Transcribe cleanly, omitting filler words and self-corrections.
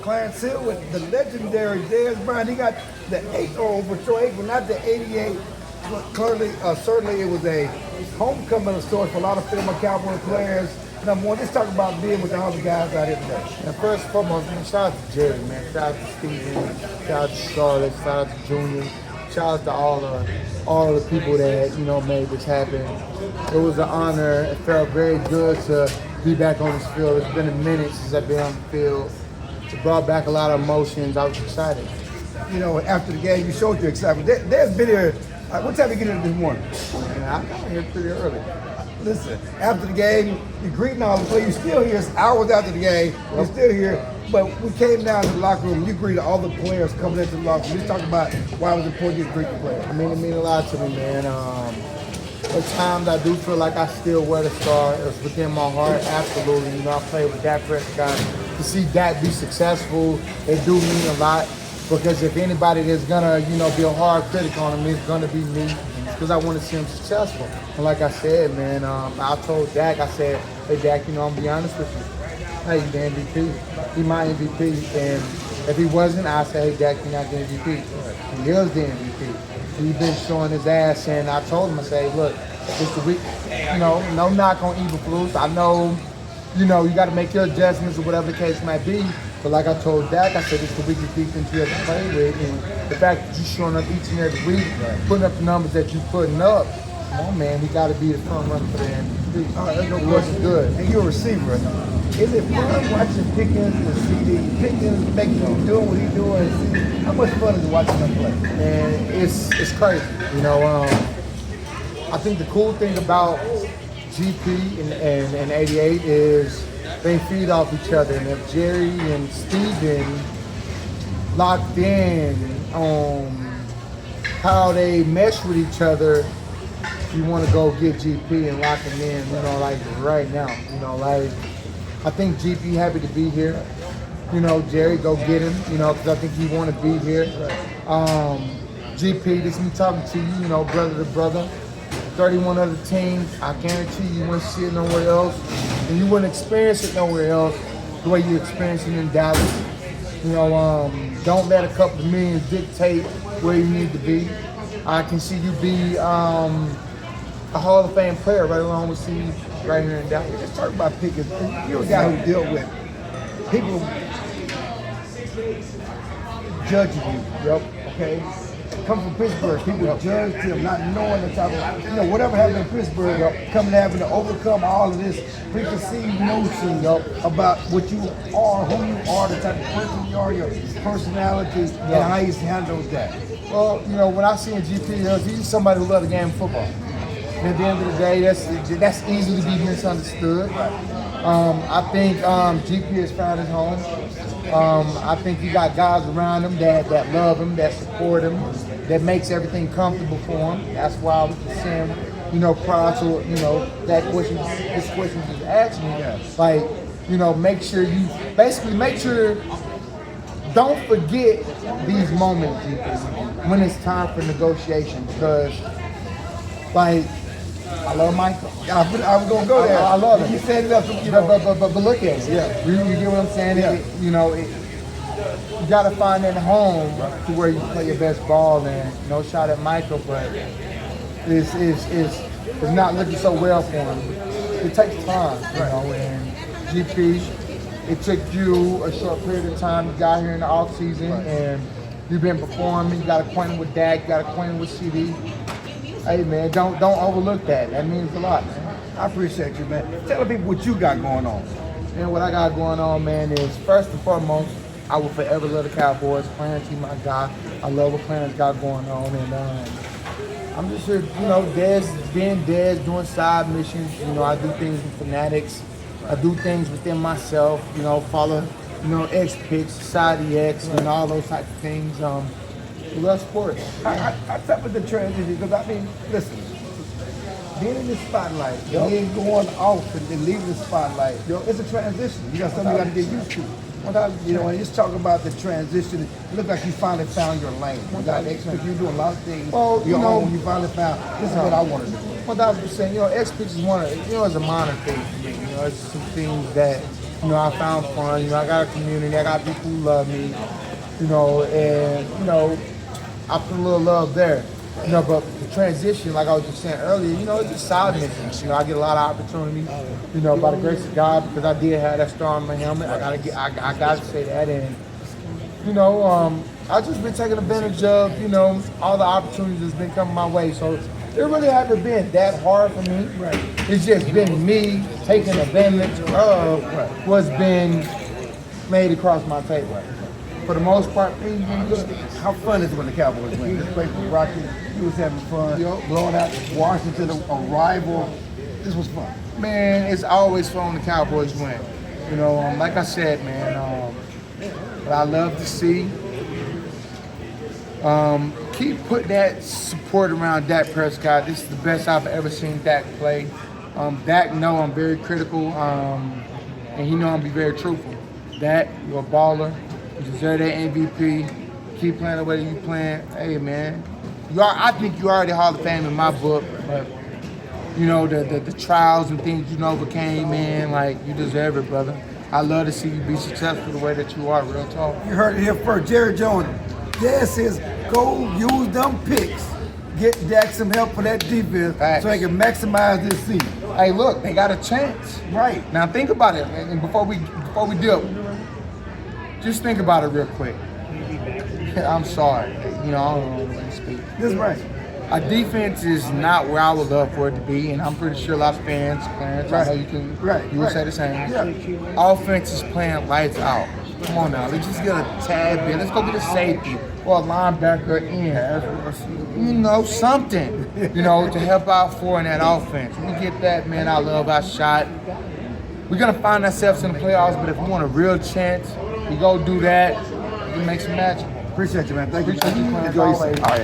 Clarence Hill with the legendary Dez Bryant. He got the 8 over short 8, but not the 88. Clearly, certainly it was a homecoming of sorts for a lot of former Cowboy players. Number one, let's talk about being with all the guys out here today. And first and foremost, man, shout out to Jerry, man. Shout out to Steven. Shout out to Charlotte. Shout out to Junior. Shout out to all the people that, made this happen. It was an honor. It felt very good to be back on this field. It's been a minute since I've been on the field. It brought back a lot of emotions. I was excited. After the game, you showed your excitement. There's been here. What time did you get in this morning? Man, I got here pretty early. Listen, after the game, you're greeting all the players. You're still here. It's hours after the game. You're still here. But we came down to the locker room. You greeted all the players coming into the locker room. Let's talk about why it was important you to greet the players. I mean, it means a lot to me, man. At times, I do feel like I still wear the star. It's within my heart, absolutely. I played with Dak Prescott. To see Dak be successful, it do mean a lot. Because if anybody that's gonna, be a hard critic on him, it's gonna be me. Because I want to see him successful. And like I said, man, I told Dak, I said, hey Dak, I'm gonna be honest with you. Hey, he's the MVP. He's my MVP. And if he wasn't, I'd say, hey Dak, you're not the MVP. He is the MVP. He's been showing his ass, and I told him, I say, look, it's the week, no knock on Eberflus. I know, you got to make your adjustments or whatever the case might be. But like I told Dak, I said, it's the weakest defense you ever played with. And the fact that you're showing up each and every week, putting up the numbers that you're putting up, come on, man, he got to be the front runner for the MVP. All right, no question. Good. And you're a receiver. Is it fun watching Pickens and CeeDee? Pickens making him doing what he's doing. And how much fun is it watching them play? And it's crazy. I think the cool thing about GP and 88 is they feed off each other. And if Jerry and Steven locked in on how they mesh with each other, you want to go get GP and lock him in, like right now. I think GP happy to be here. Jerry, go get him, because I think he want to be here. GP, this is me talking to you, brother to brother. 31 other teams, I guarantee you wouldn't see it nowhere else. And you wouldn't experience it nowhere else the way you experience it in Dallas. Don't let a couple of millions dictate where you need to be. I can see you be a Hall of Fame player right along with CeeDee right here in Dallas. Let's talk about Pickens. You're a guy who dealt with people judging you. Yep. Okay? Come from Pittsburgh, people judged him, not knowing the type of, whatever happened in Pittsburgh, coming having to overcome all of this preconceived notions about what you are, who you are, the type of person you are, your personality, and how you handle that. Well, when I see in GP, he's somebody who loves the game of football. And at the end of the day, that's easy to be misunderstood. I think GP has found his home. I think he got guys around him that love him, that support him, that makes everything comfortable for him. That's why I was saying, prior to, that question, this question was asking me, make sure don't forget these moments, GP, when it's time for negotiation, because, I love Michael. I was gonna go there. I love it. You said enough, but look at it. Yeah. You get what I'm saying? Yeah. You gotta find that home to where you play your best ball. And no shot at Michael, but it's not looking so well for him. It takes time, And GP, it took you a short period of time. You got here in the off season, and you've been performing. You got acquainted with Dak. You got acquainted with CeeDee. Hey man, don't overlook that. That means a lot, man. I appreciate you, man. Tell the people what you got going on. And what I got going on, man, is first and foremost, I will forever love the Cowboys. Clarence, he my guy. I love what Clarence got going on, and I'm just here, Dez, being Dez, doing side missions. I do things with fanatics. I do things within myself. Follow, X picks, Society X, and all those type of things. We love sports. I talk with the transition because listen, being in the spotlight, and then going off and then leaving the spotlight, it's a transition. You got something you got to get used to. And just talk about the transition. It looks like you finally found your lane. You got X-Pix, you're doing a lot of things. Well, when you finally found, this is what I want to do. 1,000%. X-Pix is one of, it's a minor thing for me. It's some things that I found fun. I got a community. I got people who love me. And I put a little love there. But the transition, like I was just saying earlier, it's just side missions. I get a lot of opportunities, by the grace of God, because I did have that star on my helmet. I gotta say that, and I've just been taking advantage of, all the opportunities that's been coming my way. So it really haven't been that hard for me. Right. It's just been me taking advantage of what's been made across my table. For the most part, how fun is it when the Cowboys win? This place was rocking. You was having fun. Blowing out Washington, a rival. This was fun. Man, it's always fun when the Cowboys win. Like I said, man, what I love to see, keep putting that support around Dak Prescott. This is the best I've ever seen Dak play. Dak know I'm very critical, and he know I'm be very truthful. Dak, you're a baller. You deserve that MVP. Keep playing the way that you playing. Hey, man, I think you already Hall of Fame in my book, but the trials and things you overcame, man, like you deserve it, brother. I love to see you be successful the way that you are, real talk. You heard it here first. Jerry Jones, Dez says, go use them picks. Get Dak some help for that defense so he can maximize this season. Hey, look, they got a chance. Right. Now think about it, and before we do, just think about it real quick. I'm sorry, I don't know when to speak. This is right. Our defense is not where I would love for it to be, and I'm pretty sure a lot of fans, Clarence, I know you would say the same. Yeah. Offense is playing lights out. Come on now, let's just get a tad bit. Let's go get a safety or a linebacker in. Something, to help out for in that offense. We get that, man. I love our shot. We're gonna find ourselves in the playoffs, but if we want a real chance, we go do that. We can make some magic. Appreciate you, man. Thank you. Appreciate you, Clarence, Enjoy always. yourself. All right.